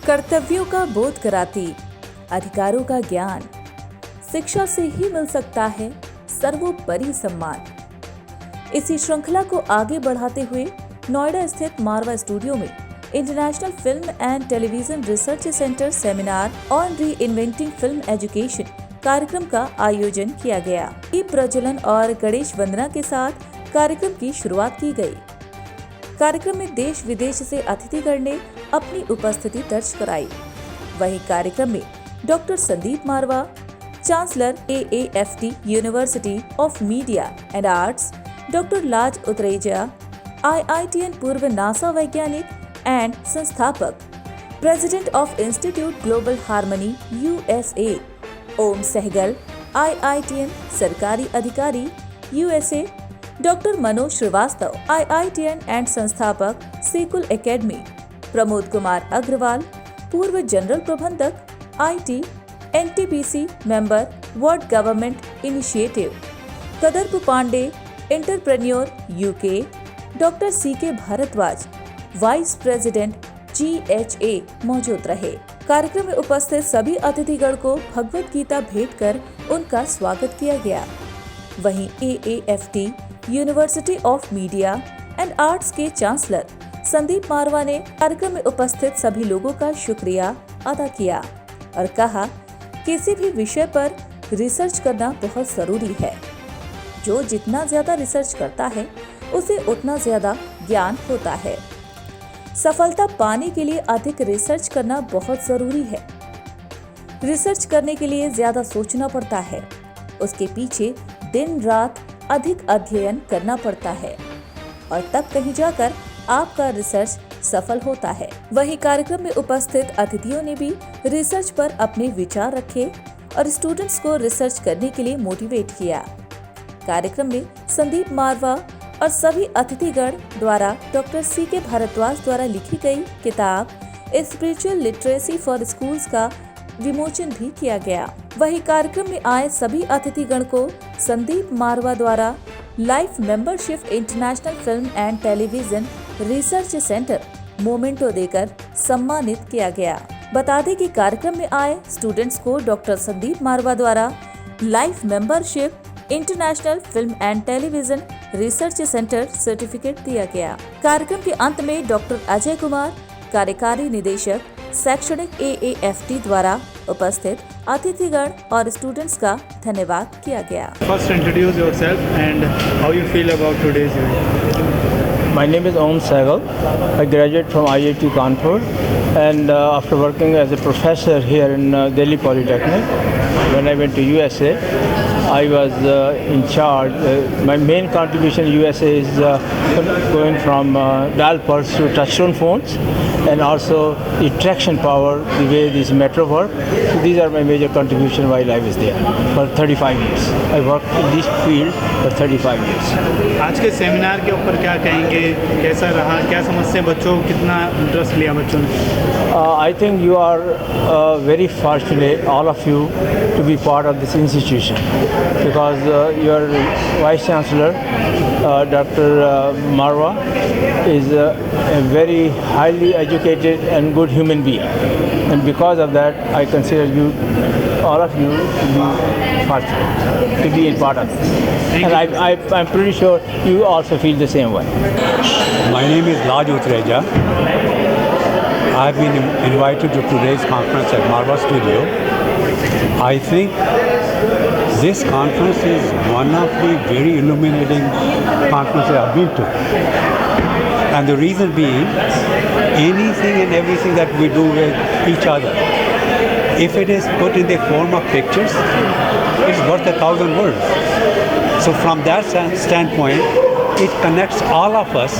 कर्तव्यों का बोध कराती, अधिकारों का ज्ञान, शिक्षा से ही मिल सकता है सर्वोपरि सम्मान। इसी श्रृंखला को आगे बढ़ाते हुए नोएडा स्थित मारवा स्टूडियो में international film and television research centre seminar on री इन्वेंटिंग फिल्म एजुकेशन कार्यक्रम का आयोजन किया गया। दीप प्रज्वलन और गणेश वंदना के साथ कार्यक्रम की शुरुआत की गई। कार्यक्रम में देश विदेश से अतिथिगण ने अपनी उपस्थिति दर्ज कराई। वहीं कार्यक्रम में doctor Sandeep Marwah, chancellor AAFT university of media and arts, doctor Laj Utreja, IITN पूर्व नासा वैज्ञानिक एंड संस्थापक, president of institute global harmony USA, Om Sehgal, IITN सरकारी अधिकारी USA, doctor Manoj Srivastava, IITN and संस्थापक सेकुल एकेडमी, प्रमोद कुमार अग्रवाल, पूर्व जनरल प्रबंधक IT NTPC member world government initiative, कदरप Pandey, entrepreneur UK, doctor CK Bhardwaj, vice president GHA मौजूद रहे। कार्यक्रम में उपस्थित सभी अतिथिगण को भगवत गीता भेंट कर उनका स्वागत किया गया। वहीं AAFT university of media and arts के चांसलर संदीप मारवा ने कार्यक्रम में उपस्थित सभी लोगों का शुक्रिया अदा किया और कहा, किसी भी विषय पर रिसर्च करना बहुत जरूरी है। जो जितना ज्यादा रिसर्च करता है उसे उतना ज्यादा ज्ञान होता है। सफलता पाने के लिए अधिक रिसर्च करना बहुत जरूरी है। रिसर्च करने के लिए ज्यादा सोचना पड़ता है, उसके पीछे दिन रात अधिक अध्ययन करना पड़ता है और तब कहीं जाकर आपका रिसर्च सफल होता है। वहीं कार्यक्रम में उपस्थित अतिथियों ने भी रिसर्च पर अपने विचार रखे और स्टूडेंट्स को रिसर्च करने के लिए मोटिवेट किया। कार्यक्रम में संदीप मारवा और सभी अतिथिगण द्वारा डॉक्टर CK भारद्वाज द्वारा लिखी गई किताब स्पिरिचुअल लिटरेसी फॉर स्कूल्स का विमोचन भी किया गया। वहीं कार्यक्रम में आए सभी अतिथिगण को संदीप मारवा द्वारा life membership international film and television research centre memento देकर सम्मानित किया गया। बता दें कि कार्यक्रम में आए स्टूडेंट्स को डॉक्टर संदीप मारवा द्वारा life membership international film and television research centre certificate दिया गया। कार्यक्रम के अंत में डॉक्टर अजय कुमार, कार्यकारी निदेशक शैक्षणिक AAFT द्वारा उपस्थित अतिथिगण और स्टूडेंट्स का धन्यवाद किया गया। First introduce yourself and how you feel about today's event. My name is Om Sehgal. I graduated from IIT Kanpur and after working as a professor here in Delhi Polytechnic, when I went to USA, I was in charge. My main contribution in USA is going from dial pulse to touchtone phones and also the traction power, the way this metro work. So these are my major contribution while I was there for 35 years. I worked in this field for 35 years. आज के seminar के ऊपर क्या कहेंगे, कैसा रहा, क्या समझते हैं बच्चों को, कितना इंटरेस्ट लिया बच्चों ने? I think you are very fortunate, all of you, to be part of this institution because your Vice Chancellor, Dr. Marwa, is a very highly educated and good human being. And because of that, I consider you, all of you, to be fortunate to be a part of it. And I'm pretty sure you also feel the same way. My name is Laj Utreja. I have been invited to today's conference at Marva Studio. I think this conference is one of the very illuminating conferences I've been to. And the reason being, anything and everything that we do with each other, if it is put in the form of pictures, it's worth 1,000 words. So from that standpoint, it connects all of us.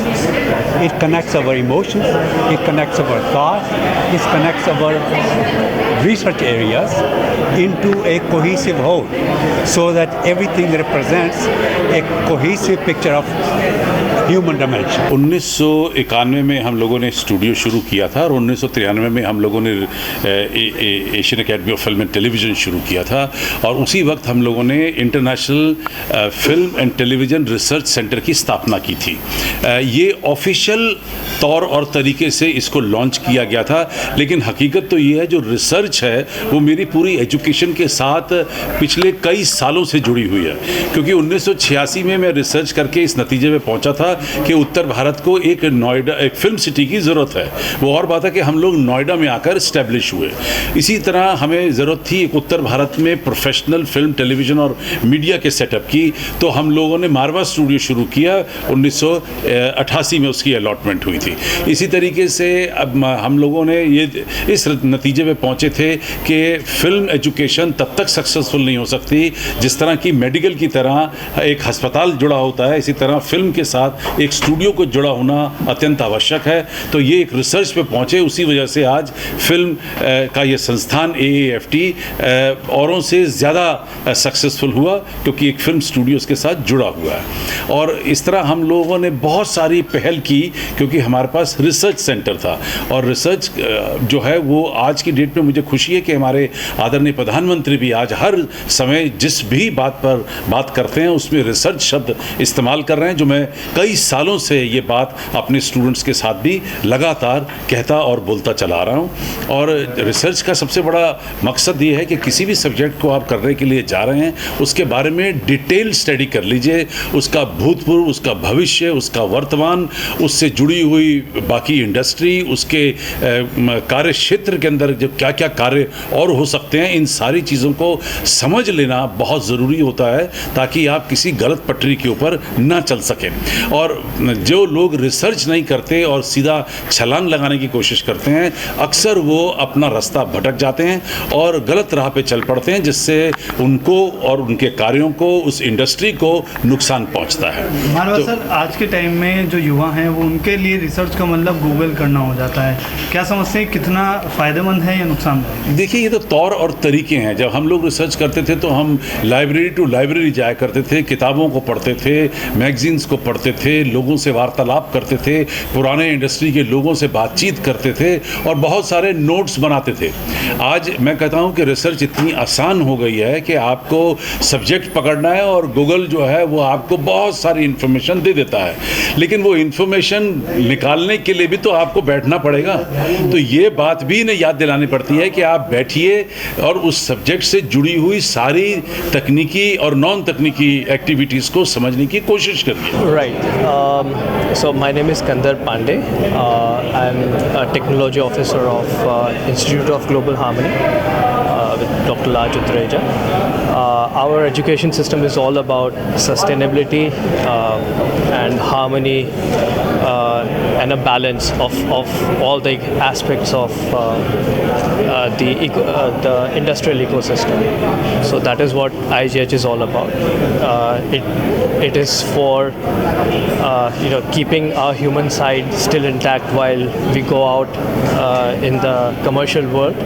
It connects our emotions, it connects our thoughts, it connects our research areas into a cohesive whole so that everything represents a cohesive picture of human dimension. 1991 में हम लोगों ने studio शुरू किया था और 1993 में हम लोगों ने Asian academy of film and television शुरू किया था और उसी वक्त हम लोगों ने international film and television research centre की स्थापना की थी। ये ऑफिशियल तौर और तरीके से इसको लॉन्च किया गया था, लेकिन हकीकत तो ये है जो रिसर्च है वो मेरी पूरी एजुकेशन के साथ पिछले कई सालों से जुड़ी हुई है, क्योंकि 1986 में मैं रिसर्च करके इस नतीजे पे पहुंचा था कि उत्तर भारत को एक नोएडा, एक फिल्म सिटी की ज़रूरत है। वो और बात है कि हम लोग नोएडा में आकर इस्टेब्लिश हुए। इसी तरह हमें ज़रूरत थी एक उत्तर भारत में प्रोफेशनल फिल्म, टेलीविज़न और मीडिया के सेटअप की, तो हम लोगों ने मारवा स्टूडियो शुरू किया। 1988 में उसकी अलॉटमेंट हुई थी। इसी तरीके से अब हम लोगों ने ये इस नतीजे पे पहुंचे थे कि फिल्म एजुकेशन तब तक सक्सेसफुल नहीं हो सकती जिस तरह की मेडिकल की तरह एक अस्पताल जुड़ा होता है, इसी तरह फिल्म के साथ एक स्टूडियो को जुड़ा होना अत्यंत आवश्यक है। तो ये एक रिसर्च पे पहुंचे, उसी वजह से आज फिल्म का ये संस्थान AAFT औरों से ज़्यादा सक्सेसफुल हुआ, क्योंकि एक फिल्म स्टूडियो के साथ जुड़ा हुआ है। और इस तरह हम लोगों ने बहुत सारी पहल की, क्योंकि हमारे पास रिसर्च सेंटर था। और रिसर्च जो है वो आज की डेट में मुझे खुशी है कि हमारे आदरणीय प्रधानमंत्री भी आज हर समय जिस भी बात पर बात करते हैं उसमें रिसर्च शब्द इस्तेमाल कर रहे हैं, जो मैं कई सालों से ये बात अपने स्टूडेंट्स के साथ भी लगातार कहता और बोलता चला रहा हूँ। और रिसर्च का सबसे बड़ा मकसद ये है कि किसी भी सब्जेक्ट को आप करने के लिए जा रहे हैं उसके बारे में डिटेल स्टडी कर लीजिए, उसका भूतपूर्व, उसका भविष्य, उसका वर्तमान, उससे जुड़ी हुई बाकी इंडस्ट्री, उसके कार्य क्षेत्र के अंदर जो क्या क्या कार्य और हो सकते हैं, इन सारी चीज़ों को समझ लेना बहुत ज़रूरी होता है ताकि आप किसी गलत पटरी के ऊपर ना चल सकें। और जो लोग रिसर्च नहीं करते और सीधा छलांग लगाने की कोशिश करते हैं, अक्सर वो अपना रास्ता भटक जाते हैं और गलत राह पे चल पड़ते हैं, जिससे उनको और उनके कार्यों को, उस इंडस्ट्री को नुकसान पहुंचता है। मारवा सर, आज के टाइम में जो युवा हैं वो उनके लिए रिसर्च का मतलब गूगल करना हो जाता है, क्या समझते हैं कितना फ़ायदेमंद है या नुकसानदायक? देखिए, ये तो तौर और तरीके हैं। जब हम लोग रिसर्च करते थे तो हम लाइब्रेरी टू लाइब्रेरी जाया करते थे, किताबों को पढ़ते थे, मैगजीन्स को पढ़ते थे, लोगों से वार्तालाप करते थे, पुराने इंडस्ट्री के लोगों से बातचीत करते थे और बहुत सारे नोट्स बनाते थे। आज मैं कहता हूँ कि रिसर्च इतनी आसान हो गई है कि आपको सब्जेक्ट पकड़ना है और गूगल जो है वो आपको बहुत सारी इन्फॉर्मेशन दे देता है, लेकिन वो इन्फॉर्मेशन निकालने के लिए भी तो आपको बैठना पड़ेगा। तो ये बात भी इन्हें याद दिलानी पड़ती है कि आप बैठिए और उस सब्जेक्ट से जुड़ी हुई सारी तकनीकी और नॉन तकनीकी एक्टिविटीज़ को समझने की कोशिश करिए। Right. So my name is Kandar Pandey. I'm a technology officer of Institute of Global Harmony with Dr. Laj Utreja. Our education system is all about sustainability and harmony and a balance of all the aspects of the industrial ecosystem. So that is what IGH is all about. It is for keeping our human side still intact while we go out in the commercial world.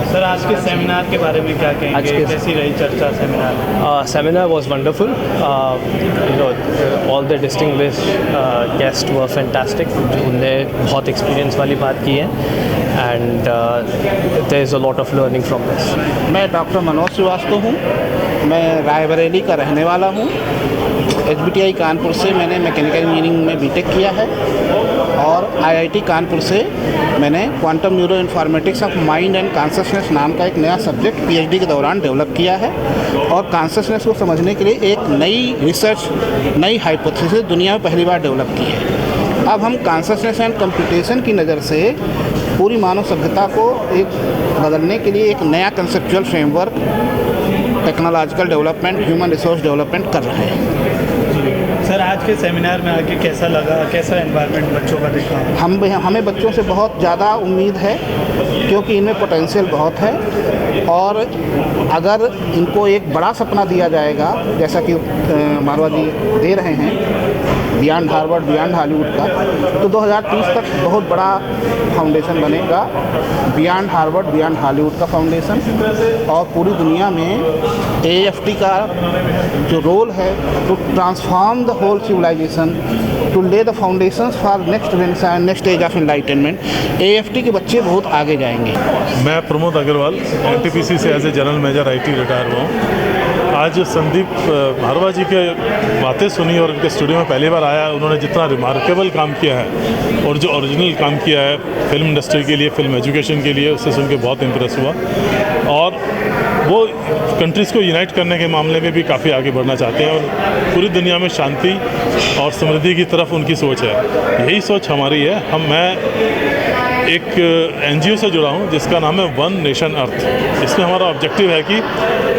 Sir, आज के seminar के बारे में क्या कहेंगे? कैसी रही चर्चा seminar? Seminar was wonderful. All the distinguished guests were fantastic. उनने बहुत एक्सपीरियंस वाली बात की है and there is a lot of learning from this. मैं डॉक्टर मनोज श्रीवास्तव हूँ। मैं रायबरेली का रहने वाला हूँ। HBTI कानपुर से मैंने मैकेनिकल इंजीनियरिंग में बीटेक किया है और IIT कानपुर से मैंने quantum neuro informatics of mind and consciousness नाम का एक नया सब्जेक्ट PhD के दौरान डेवलप किया है। और कॉन्शसनेस को समझने के लिए एक नई रिसर्च, नई हाइपोथेसिस दुनिया में पहली बार डेवलप की है। अब हम कॉन्शसनेस एंड कंप्यूटेशन की नज़र से पूरी मानव सभ्यता को एक बदलने के लिए एक नया conceptual framework, technological development, human resource development कर रहे हैं। सर, आज के सेमिनार में आके कैसा लगा? कैसा एनवायरनमेंट बच्चों का दिखा? हमें बच्चों से बहुत ज़्यादा उम्मीद है क्योंकि इनमें पोटेंशियल बहुत है और अगर इनको एक बड़ा सपना दिया जाएगा जैसा कि मारवा जी दे रहे हैं बियॉन्ड हार्वर्ड, बियॉन्ड हॉलीवुड का, तो 2030 तक बहुत बड़ा फाउंडेशन बनेगा, बियॉन्ड हार्वर्ड, बियॉन्ड हॉलीवुड का फाउंडेशन। और पूरी दुनिया में AAFT का जो रोल है to transform the whole civilisation, to lay the foundations for next renaissance, next age of enlightenment. AAFT के बच्चे बहुत आगे जाएंगे। मैं प्रमोद अग्रवाल NTPC से as a general major IT retire हुआ हूँ। आज संदीप भारद्वाज जी के बातें सुनी और उनके स्टूडियो में पहली बार आया। उन्होंने जितना रिमार्केबल काम किया है और जो ओरिजिनल काम किया है फिल्म इंडस्ट्री के लिए, फिल्म एजुकेशन के लिए, उससे सुन के बहुत इम्प्रेस हुआ। और वो कंट्रीज़ को यूनाइट करने के मामले में भी काफ़ी आगे बढ़ना चाहते हैं और पूरी दुनिया में शांति और समृद्धि की तरफ उनकी सोच है। यही सोच हमारी है। मैं एक NGO से जुड़ा हूँ जिसका नाम है वन नेशन अर्थ। इसमें हमारा ऑब्जेक्टिव है कि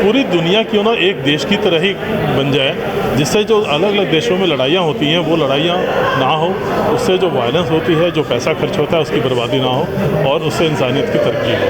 पूरी दुनिया क्यों ना एक देश की तरह ही बन जाए, जिससे जो अलग अलग देशों में लड़ाइयाँ होती हैं वो लड़ाइयाँ ना हो, उससे जो वायलेंस होती है, जो पैसा खर्च होता है उसकी बर्बादी ना हो और उससे इंसानियत की तरक्की हो।